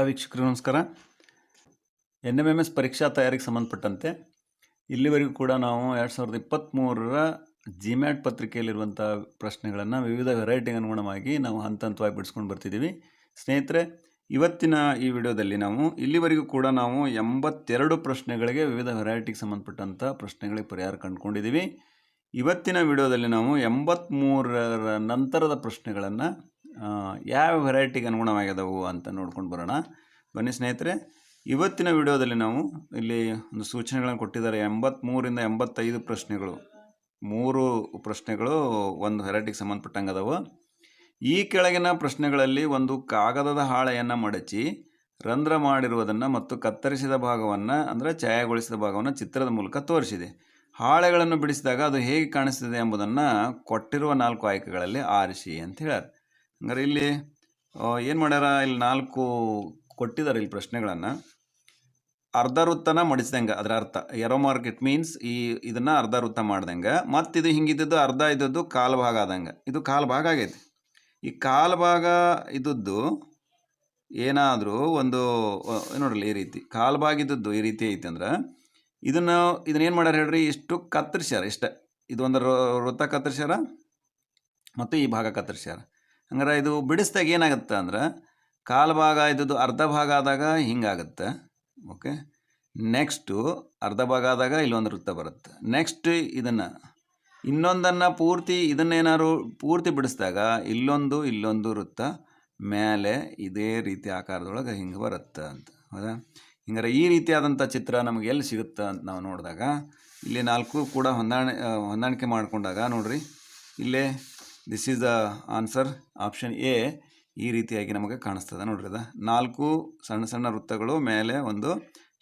ವೀಕ್ಷಕರು ನಮಸ್ಕಾರ. NMMS ಪರೀಕ್ಷಾ ತಯಾರಿಗೆ ಸಂಬಂಧಪಟ್ಟಂತೆ ಇಲ್ಲಿವರೆಗೂ ಕೂಡ ನಾವು 2023ರ ಜಿಮ್ಯಾಟ್ ಪತ್ರಿಕೆಯಲ್ಲಿರುವಂಥ ಪ್ರಶ್ನೆಗಳನ್ನು ವಿವಿಧ ವೆರೈಟಿಗೆ ಅನುಗುಣವಾಗಿ ನಾವು ಹಂತ ಹಂತವಾಗಿ ಬಿಡಿಸ್ಕೊಂಡು ಬರ್ತಿದ್ದೀವಿ. ಸ್ನೇಹಿತರೆ, ಇವತ್ತಿನ ಈ ವಿಡಿಯೋದಲ್ಲಿ ನಾವು ಇಲ್ಲಿವರೆಗೂ ಕೂಡ ನಾವು 82 ಪ್ರಶ್ನೆಗಳಿಗೆ ವಿವಿಧ ವೆರೈಟಿಗೆ ಸಂಬಂಧಪಟ್ಟಂಥ ಪ್ರಶ್ನೆಗಳಿಗೆ ಪರಿಹಾರ ಕಂಡುಕೊಂಡಿದ್ದೀವಿ. ಇವತ್ತಿನ ವಿಡಿಯೋದಲ್ಲಿ ನಾವು 83ರ ನಂತರದ ಪ್ರಶ್ನೆಗಳನ್ನು ಯಾವ ವೆರೈಟಿಗೆ ಅನುಗುಣವಾಗಿದವು ಅಂತ ನೋಡ್ಕೊಂಡು ಬರೋಣ. ಬನ್ನಿ ಸ್ನೇಹಿತರೆ, ಇವತ್ತಿನ ವಿಡಿಯೋದಲ್ಲಿ ನಾವು ಇಲ್ಲಿ ಒಂದು ಸೂಚನೆಗಳನ್ನು ಕೊಟ್ಟಿದ್ದಾರೆ. 83ರಿಂದ 85 ಪ್ರಶ್ನೆಗಳು, 3 ಪ್ರಶ್ನೆಗಳು ಒಂದು ವೆರೈಟಿಗೆ ಸಂಬಂಧಪಟ್ಟಂಗೆ ಅದಾವು. ಈ ಕೆಳಗಿನ ಪ್ರಶ್ನೆಗಳಲ್ಲಿ ಒಂದು ಕಾಗದದ ಹಾಳೆಯನ್ನು ಮಡಚಿ ರಂಧ್ರ ಮಾಡಿರುವುದನ್ನು ಮತ್ತು ಕತ್ತರಿಸಿದ ಭಾಗವನ್ನು ಅಂದರೆ ಛಾಯಾಗೊಳಿಸಿದ ಭಾಗವನ್ನು ಚಿತ್ರದ ಮೂಲಕ ತೋರಿಸಿದೆ. ಹಾಳೆಗಳನ್ನು ಬಿಡಿಸಿದಾಗ ಅದು ಹೇಗೆ ಕಾಣಿಸ್ತಿದೆ ಎಂಬುದನ್ನು ಕೊಟ್ಟಿರುವ 4 ಆಯ್ಕೆಗಳಲ್ಲಿ ಆರಿಸಿ ಅಂತ ಹೇಳ್ಯಾರ. ಹಂಗಾರೆ ಇಲ್ಲಿ ಏನು ಮಾಡ್ಯಾರ, ಇಲ್ಲಿ 4 ಕೊಟ್ಟಿದ್ದಾರೆ ಇಲ್ಲಿ ಪ್ರಶ್ನೆಗಳನ್ನು. ಅರ್ಧ ವೃತ್ತನ ಮಡಿಸ್ದಂಗೆ, ಅದರ ಅರ್ಥ ಎರೋ ಮಾರ್ಕ್ ಇಟ್ ಮೀನ್ಸ್ ಇದನ್ನು ಅರ್ಧ ವೃತ್ತ ಮಾಡ್ದಂಗೆ, ಮತ್ತು ಇದು ಹಿಂಗಿದ್ದದ್ದು ಅರ್ಧ ಇದ್ದದ್ದು ಕಾಲು ಭಾಗ ಆದಂಗೆ. ಇದು ಕಾಲು ಭಾಗ ಆಗೈತಿ. ಈ ಕಾಲು ಭಾಗ ಇದ್ದದ್ದು ಏನಾದರೂ ಒಂದು ನೋಡ್ರಲ್ಲ, ಈ ರೀತಿ ಕಾಲು ಭಾಗ ಇದ್ದದ್ದು ಈ ರೀತಿ ಐತಿ ಅಂದ್ರೆ ಇದನ್ನೇನು ಮಾಡ್ಯಾರ ಹೇಳ್ರಿ, ಇಷ್ಟು ಕತ್ತರಿಸ್ಯಾರ. ಇದು ಒಂದು ವೃತ್ತ ಕತ್ತರಿಸ್ಯಾರ ಮತ್ತು ಈ ಭಾಗ ಕತ್ತರಿಸ್ಯಾರ. ಹಂಗಾರೆ ಇದು ಬಿಡಿಸ್ದಾಗ ಏನಾಗುತ್ತೆ ಅಂದ್ರೆ ಕಾಲು ಭಾಗ ಇದ್ದದ್ದು ಅರ್ಧ ಭಾಗ ಆದಾಗ ಹಿಂಗಾಗುತ್ತೆ. ಓಕೆ, ನೆಕ್ಸ್ಟು ಅರ್ಧ ಭಾಗ ಆದಾಗ ಇಲ್ಲೊಂದು ವೃತ್ತ ಬರುತ್ತೆ. ನೆಕ್ಸ್ಟ್ ಇನ್ನೊಂದನ್ನು ಇದನ್ನೇನಾದ್ರು ಪೂರ್ತಿ ಬಿಡಿಸಿದಾಗ ಇಲ್ಲೊಂದು ವೃತ್ತ ಮೇಲೆ ಇದೇ ರೀತಿ ಆಕಾರದೊಳಗೆ ಹಿಂಗೆ ಬರುತ್ತೆ ಅಂತ. ಹೌದಾ? ಹಿಂಗಾರೆ ಈ ರೀತಿಯಾದಂಥ ಚಿತ್ರ ನಮಗೆ ಎಲ್ಲಿ ಸಿಗುತ್ತೆ ಅಂತ ನಾವು ನೋಡಿದಾಗ ಇಲ್ಲಿ 4 ಕೂಡ ಹೊಂದಾಣಿಕೆ ಮಾಡಿಕೊಂಡಾಗ ನೋಡ್ರಿ, ಇಲ್ಲೇ this is the answer, option A ಈ ರೀತಿಯಾಗಿ ನಮಗೆ ಕಾಣಿಸ್ತದೆ. ನೋಡ್ರಿ, ಅದು 4 ಸಣ್ಣ ಸಣ್ಣ ವೃತ್ತಗಳು ಮೇಲೆ ಒಂದು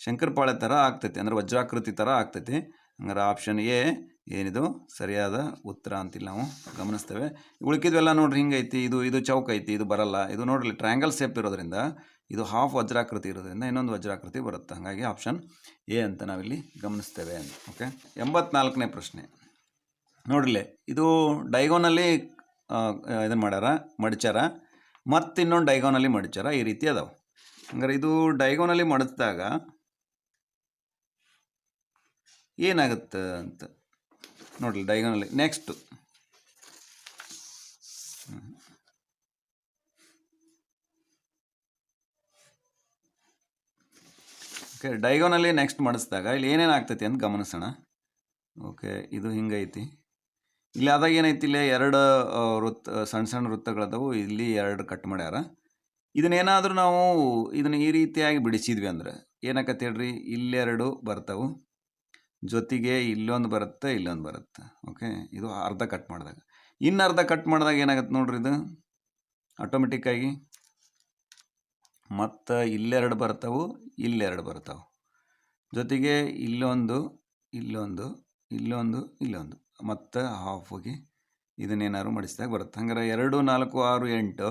ಶಂಕರಪಾಳೆ ಥರ ಆಗ್ತೈತಿ, ಅಂದರೆ ವಜ್ರಾಕೃತಿ ಥರ ಆಗ್ತೈತಿ. ಹಂಗಾರೆ ಆಪ್ಷನ್ ಎ ಏನಿದು ಸರಿಯಾದ ಉತ್ತರ ಅಂತಿಲ್ಲ ನಾವು ಗಮನಿಸ್ತೇವೆ. ಉಳ್ಕಿದ್ವೆಲ್ಲ ನೋಡ್ರಿ ಹಿಂಗೈತಿ, ಇದು ಚೌಕ ಐತಿ, ಇದು ಬರಲ್ಲ. ಇದು ನೋಡ್ರಿ ಟ್ರಯಾಂಗಲ್ ಶೇಪ್ ಇರೋದ್ರಿಂದ, ಇದು ಹಾಫ್ ವಜ್ರಾಕೃತಿ ಇರೋದ್ರಿಂದ ಇನ್ನೊಂದು ವಜ್ರಾಕೃತಿ ಬರುತ್ತೆ. ಹಾಗಾಗಿ ಆಪ್ಷನ್ ಎ ಅಂತ ನಾವಿಲ್ಲಿ ಗಮನಿಸ್ತೇವೆ. ಓಕೆ, 84ನೇ ಪ್ರಶ್ನೆ ನೋಡ್ರಿಲೆ, ಇದು ಡೈಗೋನಲ್ಲಿ ಇದನ್ನು ಮಡಿಚಾರ, ಮತ್ತು ಇನ್ನೊಂದು ಡೈಗೋನಲ್ಲಿ ಮಡಿಚಾರ, ಈ ರೀತಿ ಅದಾವೆ. ಹಂಗಾರೆ ಇದು ಡೈಗೋನಲ್ಲಿ ಮಡಿಸಿದಾಗ ಏನಾಗುತ್ತೆ ಅಂತ ನೋಡ್ರಿ, ಡೈಗೋನಲ್ಲಿ ನೆಕ್ಸ್ಟು ಓಕೆ, ಡೈಗೋನಲ್ಲಿ ನೆಕ್ಸ್ಟ್ ಮಾಡಿಸಿದಾಗ ಇಲ್ಲಿ ಏನೇನಾಗ್ತೈತಿ ಅಂತ ಗಮನಿಸೋಣ. ಓಕೆ, ಇದು ಹಿಂಗೈತಿ. ಇಲ್ಲಿ ಆದಾಗ ಏನೈತಿ, ಇಲ್ಲಿ 2 ಸಣ್ಣ ಸಣ್ಣ ವೃತ್ತಗಳದವು, ಇಲ್ಲಿ 2 ಕಟ್ ಮಾಡ್ಯಾರ. ಇದನ್ನೇನಾದರೂ ನಾವು ಈ ರೀತಿಯಾಗಿ ಬಿಡಿಸಿದ್ವಿ ಅಂದ್ರೆ ಏನಾಕತ್ತೆ ಹೇಳ್ರಿ, ಇಲ್ಲೆರಡು ಬರ್ತಾವೆ, ಜೊತೆಗೆ ಇಲ್ಲೊಂದು ಬರುತ್ತೆ, ಇಲ್ಲೊಂದು ಬರುತ್ತೆ. ಓಕೆ, ಇದು ಅರ್ಧ ಕಟ್ ಮಾಡಿದಾಗ. ಇನ್ನು ಅರ್ಧ ಕಟ್ ಮಾಡಿದಾಗ ಏನಾಗುತ್ತೆ ನೋಡ್ರಿ, ಇದು ಆಟೋಮೆಟಿಕ್ಕಾಗಿ ಮತ್ತು ಇಲ್ಲೆರಡು ಬರ್ತಾವೆ, ಇಲ್ಲೆರಡು ಬರ್ತಾವೆ, ಜೊತೆಗೆ ಇಲ್ಲೊಂದು ಮತ್ತು ಹಾಫ್ ಹೋಗಿ ಇದನ್ನೇನಾದ್ರು ಮಡಿಸಿದಾಗ ಬರುತ್ತೆ. ಹಂಗಾರೆ 2, 4, 6, 8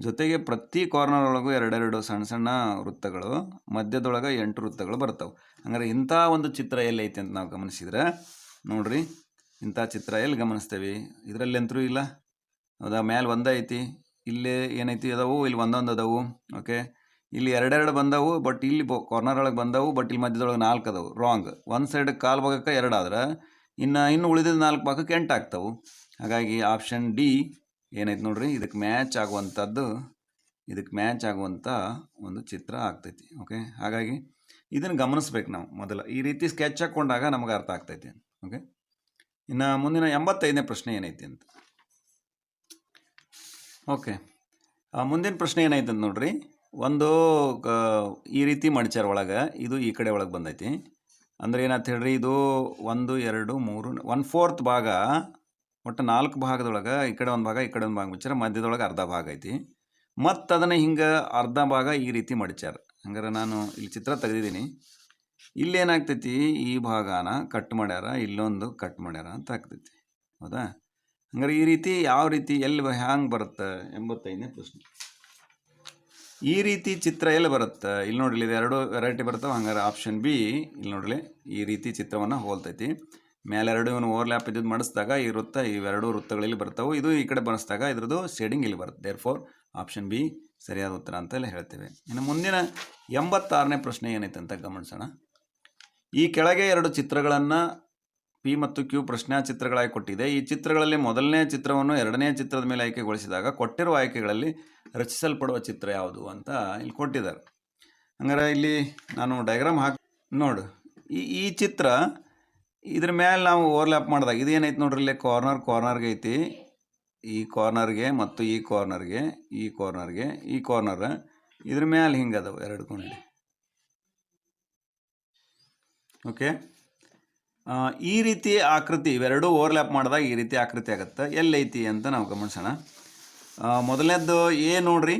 ಜೊತೆಗೆ ಪ್ರತಿ ಕಾರ್ನರ್ ಒಳಗೂ 2 ಸಣ್ಣ ಸಣ್ಣ ವೃತ್ತಗಳು, ಮಧ್ಯದೊಳಗೆ 8 ವೃತ್ತಗಳು ಬರ್ತಾವೆ. ಹಂಗಾರೆ ಇಂಥ ಒಂದು ಚಿತ್ರ ಎಲ್ಲೈತಿ ಅಂತ ನಾವು ಗಮನಿಸಿದ್ರೆ ನೋಡ್ರಿ, ಇಂಥ ಚಿತ್ರ ಎಲ್ಲಿ ಗಮನಿಸ್ತೇವೆ, ಇದರಲ್ಲಿ ಅಂತರೂ ಇಲ್ಲ. ಹೌದಾ? ಮೇಲೆ ಒಂದೇ ಐತಿ, ಇಲ್ಲಿ ಏನೈತಿ ಅದಾವು, ಇಲ್ಲಿ ಒಂದೊಂದು ಅದಾವು. ಓಕೆ, ಇಲ್ಲಿ 2 ಬಂದವು, ಬಟ್ ಇಲ್ಲಿ ಕಾರ್ನರ್ ಒಳಗೆ ಬಂದವು, ಬಟ್ ಇಲ್ಲಿ ಮಧ್ಯದೊಳಗೆ 4 ಅದಾವು. ರಾಂಗ್. ಒಂದು ಸೈಡ್ ಕಾಲು ಭಾಗಕ್ಕೆ 2 ಆದ್ರೆ ಇನ್ನು ಉಳಿದಿದ್ದ 4 ಭಾಗಕ್ಕೆ 8 ಆಗ್ತಾವೆ. ಹಾಗಾಗಿ ಆಪ್ಷನ್ ಡಿ ಏನೈತೆ ನೋಡ್ರಿ, ಇದಕ್ಕೆ ಮ್ಯಾಚ್ ಆಗುವಂಥ ಒಂದು ಚಿತ್ರ ಆಗ್ತೈತಿ. ಓಕೆ, ಹಾಗಾಗಿ ಇದನ್ನು ಗಮನಿಸ್ಬೇಕು ನಾವು ಮೊದಲು. ಈ ರೀತಿ ಸ್ಕೆಚ್ ಹಾಕ್ಕೊಂಡಾಗ ನಮಗೆ ಅರ್ಥ ಆಗ್ತೈತಿ. ಓಕೆ, ಇನ್ನು ಮುಂದಿನ 85ನೇ ಪ್ರಶ್ನೆ ಏನೈತಿ ಅಂತ. ಓಕೆ, ಮುಂದಿನ ಪ್ರಶ್ನೆ ಏನೈತೆ ಅಂತ ನೋಡ್ರಿ, ಒಂದು ಈ ರೀತಿ ಮಡಿಚಾರ ಒಳಗೆ, ಇದು ಈ ಕಡೆ ಒಳಗೆ ಬಂದೈತಿ. ಅಂದರೆ ಏನಂತ ಹೇಳ್ರಿ, ಇದು 1, 2, 3, 1/4 ಭಾಗ, ಒಟ್ಟು 4 ಭಾಗದೊಳಗೆ ಈ ಕಡೆ ಒಂದು ಭಾಗ, ಈ ಕಡೆ ಒಂದು ಭಾಗ ಮಡಿಚಾರ, ಮಧ್ಯದೊಳಗೆ ಅರ್ಧ ಭಾಗ ಐತಿ. ಮತ್ತು ಅದನ್ನು ಹಿಂಗೆ ಅರ್ಧ ಭಾಗ ಈ ರೀತಿ ಮಡಿಚಾರ. ಹಂಗಾರೆ ನಾನು ಇಲ್ಲಿ ಚಿತ್ರ ತೆಗೆದಿದ್ದೀನಿ. ಇಲ್ಲೇನಾಗ್ತೈತಿ, ಈ ಭಾಗನ ಕಟ್ ಮಾಡ್ಯಾರ, ಇಲ್ಲೊಂದು ಕಟ್ ಮಾಡ್ಯಾರ ಅಂತ ಆಗ್ತೈತಿ. ಹೌದಾ? ಹಂಗಾರೆ ಈ ರೀತಿ ಯಾವ ರೀತಿ ಹ್ಯಾಂಗೆ ಬರುತ್ತೆ 85ನೇ ಪ್ರಶ್ನೆ. ಈ ರೀತಿ ಚಿತ್ರ ಎಲ್ಲಿ ಬರುತ್ತೆ, ಇಲ್ಲಿ ನೋಡ್ರಿ, ಇದು 2 ವೆರೈಟಿ ಬರ್ತಾವೆ. ಹಂಗಾರೆ ಆಪ್ಷನ್ ಬಿ ಇಲ್ಲಿ ನೋಡ್ರಿ, ಈ ರೀತಿ ಚಿತ್ರವನ್ನು ಹೋಲ್ತೈತಿ. ಮೇಲೆ 2 ಇವನು ಓವರ್ಲ್ಯಾಪ್ ಇದ್ದು ಮಾಡಿಸಿದಾಗ ಇವೆರಡು ವೃತ್ತಗಳಲ್ಲಿ ಬರ್ತಾವೆ. ಇದು ಈ ಕಡೆ ಬರೆಸಿದಾಗ ಇದ್ರದ್ದು ಶೇಡಿಂಗ್ ಇಲ್ಲಿ ಬರುತ್ತೆ. ದೇರ್ಫೋರ್ ಆಪ್ಷನ್ ಬಿ ಸರಿಯಾದ ಉತ್ತರ ಅಂತೆಲ್ಲ ಹೇಳ್ತೇವೆ. ಇನ್ನು ಮುಂದಿನ 86ನೇ ಪ್ರಶ್ನೆ ಏನೈತೆ ಅಂತ ಗಮನಿಸೋಣ. ಈ ಕೆಳಗೆ 2 ಚಿತ್ರಗಳನ್ನು ಪಿ ಮತ್ತು ಕ್ಯೂ ಪ್ರಶ್ನಾ ಚಿತ್ರಗಳಾಗಿ ಕೊಟ್ಟಿದೆ. ಈ ಚಿತ್ರಗಳಲ್ಲಿ ಮೊದಲನೇ ಚಿತ್ರವನ್ನು ಎರಡನೇ ಚಿತ್ರದ ಮೇಲೆ ಆಯ್ಕೆಗೊಳಿಸಿದಾಗ ಕೊಟ್ಟಿರುವ ಆಯ್ಕೆಗಳಲ್ಲಿ ರಚಿಸಲ್ಪಡುವ ಚಿತ್ರ ಯಾವುದು ಅಂತ ಇಲ್ಲಿ ಕೊಟ್ಟಿದ್ದಾರೆ. ಹಂಗಾರೆ ಇಲ್ಲಿ ನಾನು ಡಯಾಗ್ರಾಮ್ ನೋಡು, ಈ ಚಿತ್ರ ಇದ್ರ ಮೇಲೆ ನಾವು ಓವರ್ಲ್ಯಾಪ್ ಮಾಡಿದಾಗ ಇದೇನೈತೆ ನೋಡ್ರಿ, ಇಲ್ಲಿ ಕಾರ್ನರ್ಗೆ ಐತಿ, ಈ ಕಾರ್ನರ್ಗೆ ಮತ್ತು ಈ ಕಾರ್ನರ್ಗೆ ಈ ಕಾರ್ನರ್ ಇದ್ರ ಮೇಲೆ ಹಿಂಗೆ ಅದಾವೆ 2 ಕೊಂಡಿ. ಓಕೆ, ಈ ರೀತಿ ಆಕೃತಿ ಇವೆರಡೂ ಓವರ್ಲ್ಯಾಪ್ ಮಾಡಿದಾಗ ಈ ರೀತಿ ಆಕೃತಿ ಆಗುತ್ತೆ. ಎಲ್ಲೈತಿ ಅಂತ ನಾವು ಗಮನಿಸೋಣ. ಮೊದಲನೇದ್ದು ಎ ನೋಡ್ರಿ,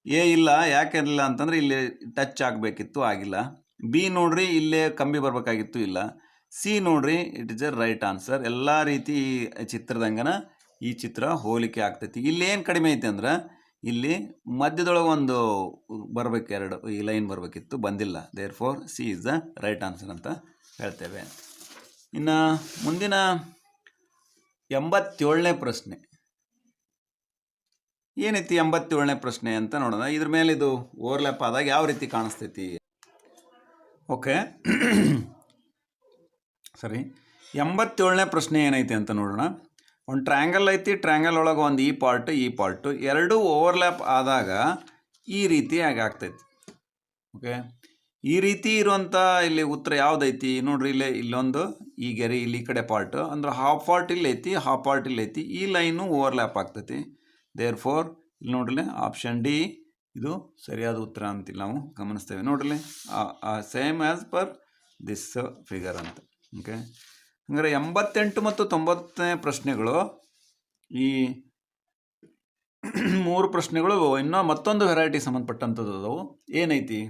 ಎ ಇಲ್ಲ, ಯಾಕೆ ಇರಲಿಲ್ಲ ಅಂತಂದರೆ ಇಲ್ಲಿ ಟಚ್ ಆಗಬೇಕಿತ್ತು, ಆಗಿಲ್ಲ. ಬಿ ನೋಡ್ರಿ, ಇಲ್ಲೇ ಕಂಬಿ ಬರಬೇಕಾಗಿತ್ತು, ಇಲ್ಲ. ಸಿ ನೋಡ್ರಿ, it is A right answer. ಎಲ್ಲ ರೀತಿ ಚಿತ್ರದಂಗನ ಈ ಚಿತ್ರ ಹೋಲಿಕೆ ಆಗ್ತೈತಿ. ಇಲ್ಲಿ ಏನು ಕಡಿಮೆ ಐತಿ ಅಂದ್ರೆ ಇಲ್ಲಿ ಮಧ್ಯದೊಳಗೆ ಒಂದು ಬರಬೇಕು, 2 ಈ ಲೈನ್ ಬರಬೇಕಿತ್ತು, ಬಂದಿಲ್ಲ. Therefore C is the right answer ಅಂತ ಹೇಳ್ತೇವೆ. ಇನ್ನು ಮುಂದಿನ 87ನೇ ಪ್ರಶ್ನೆ ಏನೈತಿ? 87ನೇ ಪ್ರಶ್ನೆ ಅಂತ ನೋಡೋಣ. ಇದ್ರ ಮೇಲೆ ಇದು ಓವರ್ಲ್ಯಾಪ್ ಆದಾಗ ಯಾವ ರೀತಿ ಕಾಣಿಸ್ತೈತಿ? ಓಕೆ ಸರಿ, 87ನೇ ಪ್ರಶ್ನೆ ಏನೈತಿ ಅಂತ ನೋಡೋಣ. ಒಂದು ಟ್ರ್ಯಾಂಗಲ್ ಐತಿ, ಟ್ರ್ಯಾಂಗಲ್ ಒಳಗೆ ಒಂದು ಈ ಪಾರ್ಟು ಎರಡೂ ಓವರ್ಲ್ಯಾಪ್ ಆದಾಗ ಈ ರೀತಿಯಾಗಿ ಆಗ್ತೈತಿ. ಓಕೆ, ಈ ರೀತಿ ಇರುವಂಥ ಇಲ್ಲಿ ಉತ್ತರ ಯಾವುದೈತಿ ನೋಡ್ರಿ. ಇಲ್ಲೊಂದು ಈ ಗೆರೆ ಇಲ್ಲಿ ಈ ಕಡೆ ಪಾರ್ಟ್ ಅಂದ್ರೆ ಹಾಫ್ ಪಾರ್ಟ್ ಇಲ್ಲಿ ಐತಿ, ಹಾಫ್ ಪಾರ್ಟ್ ಇಲ್ಲಿ ಐತಿ, ಈ ಲೈನು ಓವರ್ಲ್ಯಾಪ್ ಆಗ್ತೈತಿ. ದೇರ್ ಫೋರ್ ಇಲ್ಲಿ ನೋಡ್ರಿ ಆಪ್ಷನ್ ಡಿ ಇದು ಸರಿಯಾದ ಉತ್ತರ ಅಂತ ನಾವು ಗಮನಿಸ್ತೇವೆ. ನೋಡ್ರಿ same as per this figure ಅಂತ. ಓಕೆ, ಹಂಗಾರೆ 88 ಮತ್ತು 90ನೇ ಪ್ರಶ್ನೆಗಳು, ಈ 3 ಪ್ರಶ್ನೆಗಳು ಇನ್ನೂ ಮತ್ತೊಂದು ವೆರೈಟಿ ಸಂಬಂಧಪಟ್ಟಂಥದ್ದು ಏನೈತಿ?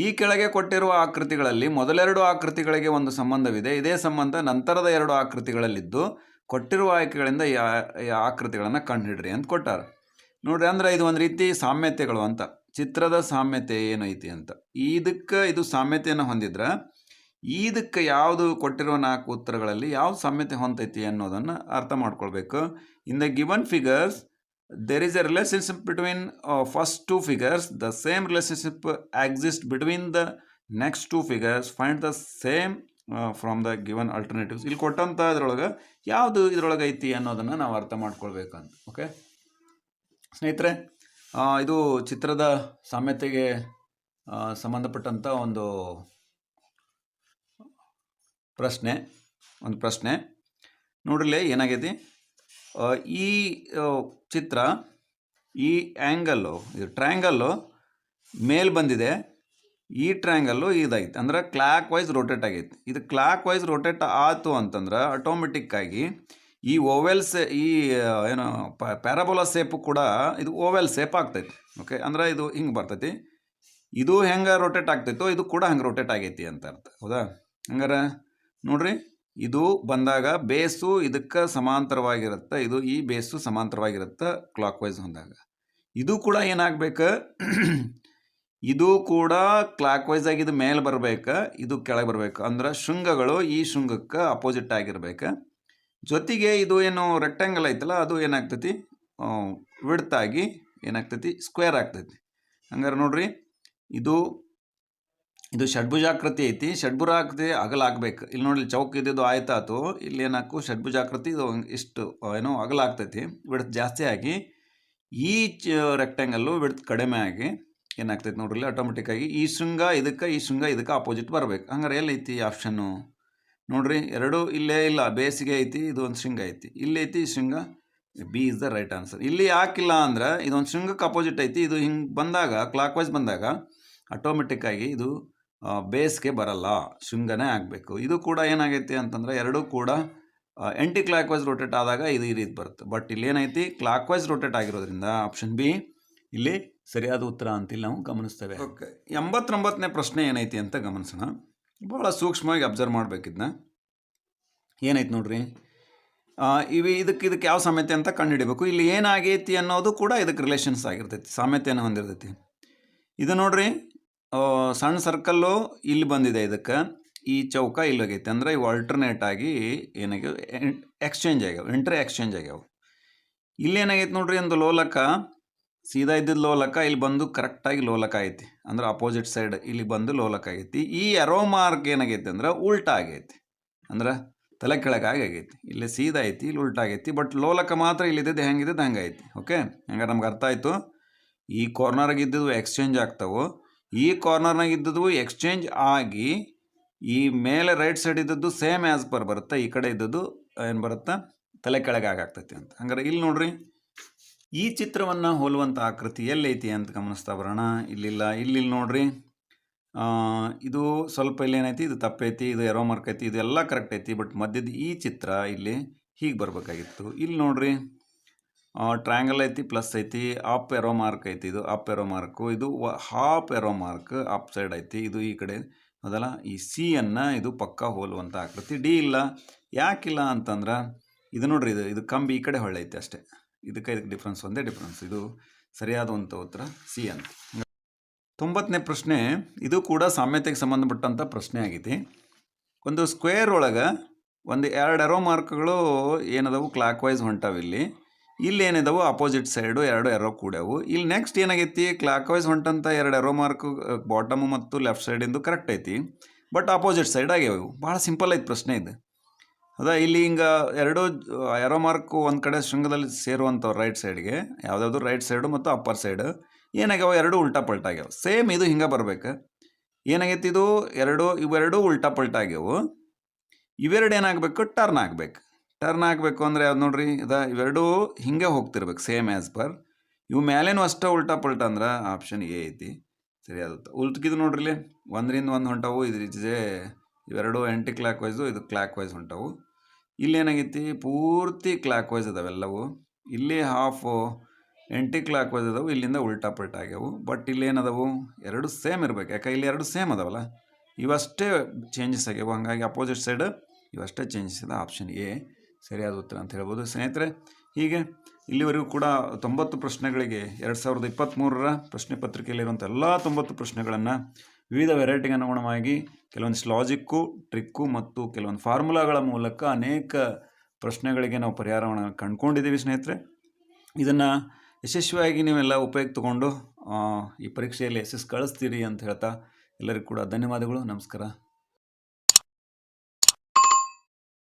ಈ ಕೆಳಗೆ ಕೊಟ್ಟಿರುವ ಆಕೃತಿಗಳಲ್ಲಿ ಮೊದಲೆರಡು ಆಕೃತಿಗಳಿಗೆ ಒಂದು ಸಂಬಂಧವಿದೆ. ಇದೇ ಸಂಬಂಧ ನಂತರದ 2 ಆಕೃತಿಗಳಲ್ಲಿದ್ದು ಕೊಟ್ಟಿರುವ ಆಯ್ಕೆಗಳಿಂದ ಆಕೃತಿಗಳನ್ನು ಕಂಡುಹಿಡ್ರಿ ಅಂತ ಕೊಟ್ಟಾರೆ. ನೋಡ್ರಿ, ಅಂದ್ರೆ ಇದು ಒಂದು ರೀತಿ ಸಾಮ್ಯತೆಗಳು ಅಂತ, ಚಿತ್ರದ ಸಾಮ್ಯತೆ ಏನೈತಿ ಅಂತ. ಇದಕ್ಕೆ ಇದು ಸಾಮ್ಯತೆಯನ್ನು ಹೊಂದಿದ್ರೆ ಇದಕ್ಕೆ ಯಾವುದು ಕೊಟ್ಟಿರುವ 4 ಉತ್ತರಗಳಲ್ಲಿ ಯಾವ್ದು ಸಾಮ್ಯತೆ ಹೊಂದೈತಿ ಅನ್ನೋದನ್ನು ಅರ್ಥ ಮಾಡ್ಕೊಳ್ಬೇಕು. In the given figures there is a relationship between first 2 figures. The same relationship exists between the next 2 figures. Find the same from the given alternatives. ಇಲ್ಲಿ ಕೊಟ್ಟಂಥ ಇದರೊಳಗೆ ಯಾವುದು ಇದರೊಳಗೆ ಐತಿ ಅನ್ನೋದನ್ನು ನಾವು ಅರ್ಥ ಮಾಡ್ಕೊಳ್ಬೇಕಂತ. ಓಕೆ ಸ್ನೇಹಿತರೆ, ಇದು ಚಿತ್ರದ ಸಾಮ್ಯತೆಗೆ ಸಂಬಂಧಪಟ್ಟಂಥ ಒಂದು ಪ್ರಶ್ನೆ ನೋಡ್ರಿ. ಏನಾಗೈತಿ, ಈ ಚಿತ್ರ, ಈ ಆ್ಯಂಗಲ್ಲು, ಇದು ಟ್ರ್ಯಾಂಗಲ್ಲು ಮೇಲ್ ಬಂದಿದೆ, ಈ ಟ್ರ್ಯಾಂಗಲ್ಲು ಇದಾಗಿತ್ತು ಅಂದ್ರೆ ಕ್ಲಾಕ್ ವೈಸ್ ರೊಟೇಟ್ ಆಗೈತಿ. ಇದು ಕ್ಲಾಕ್ ವೈಸ್ ರೊಟೇಟ್ ಆಯಿತು ಅಂತಂದ್ರೆ ಆಟೋಮೆಟಿಕ್ಕಾಗಿ ಈ ಓವೆಲ್ಸ್, ಈ ಏನು ಪ್ಯಾರಾಬೋಲಾ ಸೇಪು ಕೂಡ ಇದು ಓವೆಲ್ ಸೇಪ್ ಆಗ್ತೈತಿ. ಓಕೆ, ಅಂದ್ರೆ ಇದು ಹಿಂಗೆ ಬರ್ತೈತಿ. ಇದು ಹೆಂಗೆ ರೊಟೇಟ್ ಆಗ್ತೈತೋ ಇದು ಕೂಡ ಹಂಗೆ ರೊಟೇಟ್ ಆಗೈತಿ ಅಂತ ಅರ್ಥ. ಹೌದಾ? ಹಂಗಾರೆ ನೋಡ್ರಿ, ಇದು ಬಂದಾಗ ಬೇಸು ಇದಕ್ಕೆ ಸಮಾಂತರವಾಗಿರುತ್ತೆ, ಇದು ಈ ಬೇಸು ಸಮಾಂತರವಾಗಿರುತ್ತೆ ಕ್ಲಾಕ್ ವೈಸ್ ಹೊಂದಾಗ. ಇದು ಕೂಡ ಏನಾಗಬೇಕು, ಇದು ಕೂಡ ಕ್ಲಾಕ್ ವೈಸ್ ಆಗಿ ಇದು ಮೇಲೆ ಬರ್ಬೇಕು, ಇದು ಕೆಳಗೆ ಬರಬೇಕು. ಅಂದ್ರೆ ಶೃಂಗಗಳು ಈ ಶೃಂಗಕ್ಕೆ ಅಪೋಸಿಟ್ ಆಗಿರ್ಬೇಕು. ಜೊತೆಗೆ ಇದು ಏನು ರೆಕ್ಟ್ಯಾಂಗಲ್ ಐತಲ್ಲ ಅದು ಏನಾಗ್ತೈತಿ, ವಿಡ್ತಾಗಿ ಏನಾಗ್ತೈತಿ, ಸ್ಕ್ವೇರ್ ಆಗ್ತೈತಿ. ಹಂಗಾರೆ ನೋಡ್ರಿ, ಇದು ಷಡ್ಭುಜಾಕೃತಿ ಐತಿ, ಷಡ್ಭುಜಾಕೃತಿ ಅಗಲ ಆಗ್ಬೇಕು. ಇಲ್ಲಿ ನೋಡಿ, ಚೌಕ ಇದ್ದಿದ್ದು ಆಯ್ತಾತು, ಇಲ್ಲಿ ಏನಾಕು ಷಡ್ಭುಜಾಕೃತಿ ಇದು ಇಷ್ಟು ಏನೋ ಅಗಲ ಆಗ್ತೈತಿ, ವಿಡ್ತ್ ಜಾಸ್ತಿ ಆಗಿ ಈ ರೆಕ್ಟ್ಯಾಂಗಲ್ಲು ವಿಡ್ತ್ ಕಡಿಮೆ ಆಗಿ ಏನಾಗ್ತೈತಿ ನೋಡ್ರಿ, ಇಲ್ಲಿ ಆಟೋಮೆಟಿಕ್ಕಾಗಿ ಈ ಶೃಂಗ ಇದಕ್ಕೆ ಅಪೋಸಿಟ್ ಬರಬೇಕು. ಹಂಗಾರೆ ಎಲ್ಲೈತಿ ಆಪ್ಷನ್ನು ನೋಡ್ರಿ, ಎರಡು ಇಲ್ಲೇ ಇಲ್ಲ, ಬೇಸಿಗೆ ಐತಿ, ಇದು ಒಂದು ಶೃಂಗ ಐತಿ, ಇಲ್ಲಿ ಐತಿ ಶೃಂಗ, B is the right answer. ಇಲ್ಲಿ ಯಾಕಿಲ್ಲ ಅಂದ್ರೆ ಇದೊಂದು ಶೃಂಗಕ್ಕೆ ಅಪೋಸಿಟ್ ಐತಿ, ಇದು ಹಿಂಗೆ ಬಂದಾಗ ಕ್ಲಾಕ್ ವೈಸ್ ಬಂದಾಗ ಆಟೋಮೆಟಿಕ್ಕಾಗಿ ಇದು ಬೇಸ್ಗೆ ಬರಲ್ಲ, ಶೃಂಗನೇ ಆಗಬೇಕು. ಇದು ಕೂಡ ಏನಾಗೈತಿ ಅಂತಂದ್ರೆ ಎರಡೂ ಕೂಡ ಆ್ಯಂಟಿ ಕ್ಲಾಕ್ ವೈಸ್ ರೊಟೇಟ್ ಆದಾಗ ಇದು ಈ ರೀತಿ ಬರುತ್ತೆ. ಬಟ್ ಇಲ್ಲಿ ಏನೈತಿ, ಕ್ಲಾಕ್ ವೈಸ್ ರೊಟೇಟ್ ಆಗಿರೋದ್ರಿಂದ ಆಪ್ಷನ್ ಬಿ ಇಲ್ಲಿ ಸರಿಯಾದ ಉತ್ತರ ಅಂತಿಲ್ಲ ನಾವು ಗಮನಿಸ್ತೇವೆ. ಓಕೆ, 89ನೇ ಪ್ರಶ್ನೆ ಏನೈತಿ ಅಂತ ಗಮನಿಸೋಣ. ಭಾಳ ಸೂಕ್ಷ್ಮವಾಗಿ ಅಬ್ಸರ್ವ್ ಮಾಡಬೇಕಿದ್ನ. ಏನೈತಿ ನೋಡ್ರಿ, ಇದಕ್ಕೆ ಯಾವ ಸಾಮ್ಯತೆ ಅಂತ ಕಂಡುಹಿಡಿಬೇಕು. ಇಲ್ಲಿ ಏನಾಗೈತಿ ಅನ್ನೋದು ಕೂಡ ಇದಕ್ಕೆ ರಿಲೇಷನ್ಸ್ ಆಗಿರ್ತೈತಿ, ಸಾಮ್ಯತೆಯನ್ನು ಹೊಂದಿರ್ತೈತಿ. ಇದು ನೋಡ್ರಿ, ಸಣ್ಣ ಸರ್ಕಲ್ಲು ಇಲ್ಲಿ ಬಂದಿದೆ, ಇದಕ್ಕೆ ಈ ಚೌಕ ಇಲ್ಲಿ ಹೋಗೈತೆ. ಅಂದರೆ ಇವು ಆಲ್ಟರ್ನೇಟ್ ಆಗಿ ಏನಾಗ್ಯಾವ, ಎಕ್ಸ್ಚೇಂಜ್ ಆಗ್ಯಾವ, ಇಂಟರ್ ಎಕ್ಸ್ಚೇಂಜ್ ಆಗ್ಯಾವ. ಇಲ್ಲಿ ಏನಾಗೈತೆ ನೋಡ್ರಿ, ಒಂದು ಲೋಲಕ ಸೀದಾ ಇದ್ದಿದ್ದು ಲೋಲಕ ಇಲ್ಲಿ ಬಂದು ಕರೆಕ್ಟಾಗಿ ಲೋಲಕ ಐತಿ ಅಂದ್ರೆ ಅಪೋಸಿಟ್ ಸೈಡ್ ಇಲ್ಲಿ ಬಂದು ಲೋಲಕ ಆಗೈತಿ. ಈ ಎರೋ ಮಾರ್ಕ್ ಏನಾಗೈತಿ ಅಂದ್ರೆ ಉಲ್ಟಾ ಆಗೈತಿ ಅಂದ್ರೆ ತಲೆ ಕೆಳಗಾಗಿ ಆಗೈತಿ. ಇಲ್ಲಿ ಸೀದಾ ಐತಿ ಇಲ್ಲಿ ಉಲ್ಟಾ ಆಗೈತಿ. ಬಟ್ ಲೋಲಕ ಮಾತ್ರ ಇಲ್ಲಿದ್ದು ಹೆಂಗಿದ್ದು ಹಂಗೆ ಐತಿ. ಓಕೆ, ಹಂಗಾರೆ ನಮ್ಗೆ ಅರ್ಥ ಆಯಿತು. ಈ ಕಾರ್ನರ್ಗೆ ಇದ್ದದ್ದು ಎಕ್ಸ್ಚೇಂಜ್ ಆಗ್ತಾವೆ, ಈ ಕಾರ್ನರ್ನಾಗ ಇದ್ದದ್ದು ಎಕ್ಸ್ಚೇಂಜ್ ಆಗಿ ಈ ಮೇಲೆ ರೈಟ್ ಸೈಡ್ ಇದ್ದದ್ದು ಸೇಮ್ ಆ್ಯಸ್ ಪರ್ ಬರುತ್ತೆ. ಈ ಕಡೆ ಇದ್ದದ್ದು ಏನು ಬರುತ್ತೆ ತಲೆ ಕೆಳಗೆ ಆಗಾಗ್ತೈತಿ ಅಂತ. ಹಂಗಾರೆ ಇಲ್ಲಿ ನೋಡ್ರಿ, ಈ ಚಿತ್ರವನ್ನು ಹೋಲುವಂಥ ಆಕೃತಿ ಎಲ್ಲೈತಿ ಅಂತ ಗಮನಿಸ್ತಾ ಬರೋಣ. ಇಲ್ಲಿಲ್ಲ, ಇಲ್ಲಿ ನೋಡ್ರಿ, ಇದು ಸ್ವಲ್ಪ ಇಲ್ಲಿ ಏನೈತಿ, ಇದು ತಪ್ಪೈತಿ, ಇದು ಎರೋ ಮಾರ್ಕ್ ಐತಿ, ಇದೆಲ್ಲ ಕರೆಕ್ಟ್ ಐತಿ. ಬಟ್ ಮಧ್ಯದ ಈ ಚಿತ್ರ ಇಲ್ಲಿ ಹೀಗೆ ಬರಬೇಕಾಗಿತ್ತು. ಇಲ್ಲಿ ನೋಡ್ರಿ, ಟ್ರಯಾಂಗಲ್ ಐತಿ, ಪ್ಲಸ್ ಐತಿ, ಅಪ್ ಎರೋ ಮಾರ್ಕ್ ಐತಿ, ಇದು ಅಪ್ ಎರೋ ಮಾರ್ಕು, ಇದು half arrow mark up side ಐತಿ, ಇದು ಈ ಕಡೆ ಮೊದಲ ಈ ಸಿ ಅನ್ನು ಇದು ಪಕ್ಕ ಹೋಲುವಂಥ ಆಕೃತಿ. ಡಿ ಇಲ್ಲ. ಯಾಕಿಲ್ಲ ಅಂತಂದ್ರೆ ಇದು ನೋಡ್ರಿ, ಇದು ಕಂಬಿ ಈ ಕಡೆ ಹೊಳ್ಳೈತಿ ಅಷ್ಟೇ. ಇದಕ್ಕೆ ಡಿಫ್ರೆನ್ಸ್ ಒಂದೇ ಡಿಫ್ರೆನ್ಸ್. ಇದು ಸರಿಯಾದಂಥ ಉತ್ತರ ಸಿ ಅಂತ. 90ನೇ ಪ್ರಶ್ನೆ, ಇದು ಕೂಡ ಸಾಮ್ಯತೆಗೆ ಸಂಬಂಧಪಟ್ಟಂಥ ಪ್ರಶ್ನೆ ಆಗೈತಿ. ಒಂದು ಸ್ಕ್ವೇರ್ ಒಳಗೆ ಒಂದು 2 ಎರೋ ಮಾರ್ಕ್ಗಳು ಏನದವು ಕ್ಲಾಕ್ ವೈಸ್ ಹೊಂಟಾವ. ಇಲ್ಲಿ ಏನಿದಾವು ಅಪೋಸಿಟ್ ಸೈಡು 2 ಎರೋ ಕೂಡ್ಯಾವು. ಇಲ್ಲಿ ನೆಕ್ಸ್ಟ್ ಏನಾಗೈತಿ, ಕ್ಲಾಕ್ ವೈಸ್ ಹೊಂಟಂಥ 2 ಎರೋ ಮಾರ್ಕ್ ಬಾಟಮು ಮತ್ತು ಲೆಫ್ಟ್ ಸೈಡಿಂದು ಕರೆಕ್ಟ್ ಐತಿ, ಬಟ್ ಅಪೋಸಿಟ್ ಸೈಡ್ ಆಗ್ಯಾವ. ಇವು ಭಾಳ ಸಿಂಪಲ್ ಐತಿ ಪ್ರಶ್ನೆ ಇದು. ಅದ ಇಲ್ಲಿ ಹಿಂಗೆ 2 ಎರೋ ಮಾರ್ಕು ಒಂದು ಕಡೆ ಶೃಂಗದಲ್ಲಿ ಸೇರುವಂಥವ್ರು ರೈಟ್ ಸೈಡ್ಗೆ, ಯಾವುದಾದ್ರು ರೈಟ್ ಸೈಡು ಮತ್ತು ಅಪ್ಪರ್ ಸೈಡು ಏನಾಗ್ಯಾವ, 2 ಉಲ್ಟಾ ಪಲ್ಟಾ ಆಗ್ಯಾವ. ಸೇಮ್ ಇದು ಹಿಂಗೆ ಬರ್ಬೇಕು. ಏನಾಗೈತಿ, ಇದು ಇವೆರಡು ಉಲ್ಟಾ ಪಲ್ಟಾ ಆಗ್ಯಾವು. ಇವೆರಡು ಏನಾಗಬೇಕು, ಟರ್ನ್ ಆಗಬೇಕು. ಟರ್ನ್ ಆಗಬೇಕು ಅಂದರೆ ಯಾವ್ದು ನೋಡ್ರಿ, ಇವೆರಡೂ ಹಿಂಗೆ ಹೋಗ್ತಿರ್ಬೇಕು ಸೇಮ್ ಆ್ಯಸ್ ಪರ್. ಇವು ಮೇಲೇನು ಅಷ್ಟೇ ಉಲ್ಟಾ ಪಲ್ಟಾ ಅಂದ್ರೆ ಆಪ್ಷನ್ ಎ ಐತಿ ಸರಿಯಾದ. ಉಲ್ಟಗಿದು ನೋಡ್ರಿ, ಇಲ್ಲಿ 1ರಿಂದ 1 ಹೊಂಟವು. ಇವೆರಡು ಆ್ಯಂಟಿ ಕ್ಲಾಕ್ ವೈಸು, ಇದು ಕ್ಲಾಕ್ ವೈಸ್ ಹೊಂಟವು. ಇಲ್ಲಿ ಏನಾಗೈತಿ, ಪೂರ್ತಿ ಕ್ಲಾಕ್ ವೈಸ್ ಅದಾವೆಲ್ಲವು. ಇಲ್ಲಿ ಹಾಫ್ ಆ್ಯಂಟಿ ಕ್ಲಾಕ್ ವೈಸ್ ಅದಾವು, ಇಲ್ಲಿಂದ ಉಲ್ಟಾ ಪಲ್ಟಾ ಆಗ್ಯಾವು. ಬಟ್ ಇಲ್ಲಿ ಏನದಾವು, 2 ಸೇಮ್ ಇರ್ಬೇಕು. ಯಾಕೆ ಇಲ್ಲಿ 2 ಸೇಮ್ ಅದಾವಲ್ಲ, ಇವಷ್ಟೇ ಚೇಂಜಸ್ ಆಗ್ಯಾವು. ಹಾಗಾಗಿ ಅಪೋಸಿಟ್ ಸೈಡ್ ಇವಷ್ಟೇ ಚೇಂಜಸ್ ಇದೆ. ಆಪ್ಷನ್ ಎ ಸರಿಯಾದ ಉತ್ತರ ಅಂತ ಹೇಳ್ಬೋದು ಸ್ನೇಹಿತರೆ. ಹೀಗೆ ಇಲ್ಲಿವರೆಗೂ ಕೂಡ 90 ಪ್ರಶ್ನೆಗಳಿಗೆ 2023ರ ಪ್ರಶ್ನೆ ಪತ್ರಿಕೆಯಲ್ಲಿರುವಂಥ ಎಲ್ಲ 90 ಪ್ರಶ್ನೆಗಳನ್ನು ವಿವಿಧ ವೆರೈಟಿಗೆ ಅನುಗುಣವಾಗಿ ಕೆಲವೊಂದಿಷ್ಟು ಲಾಜಿಕ್ಕು, ಟ್ರಿಕ್ಕು ಮತ್ತು ಕೆಲವೊಂದು ಫಾರ್ಮುಲಾಗಳ ಮೂಲಕ ಅನೇಕ ಪ್ರಶ್ನೆಗಳಿಗೆ ನಾವು ಪರಿಹಾರವನ್ನು ಕಂಡುಕೊಂಡಿದ್ದೀವಿ ಸ್ನೇಹಿತರೆ. ಇದನ್ನು ಯಶಸ್ವಿಯಾಗಿ ನೀವೆಲ್ಲ ಉಪಯೋಗ ತಗೊಂಡು ಈ ಪರೀಕ್ಷೆಯಲ್ಲಿ ಯಶಸ್ಸು ಗಳಿಸ್ತೀರಿ ಅಂತ ಹೇಳ್ತಾ ಎಲ್ಲರಿಗೂ ಕೂಡ ಧನ್ಯವಾದಗಳು. ನಮಸ್ಕಾರ.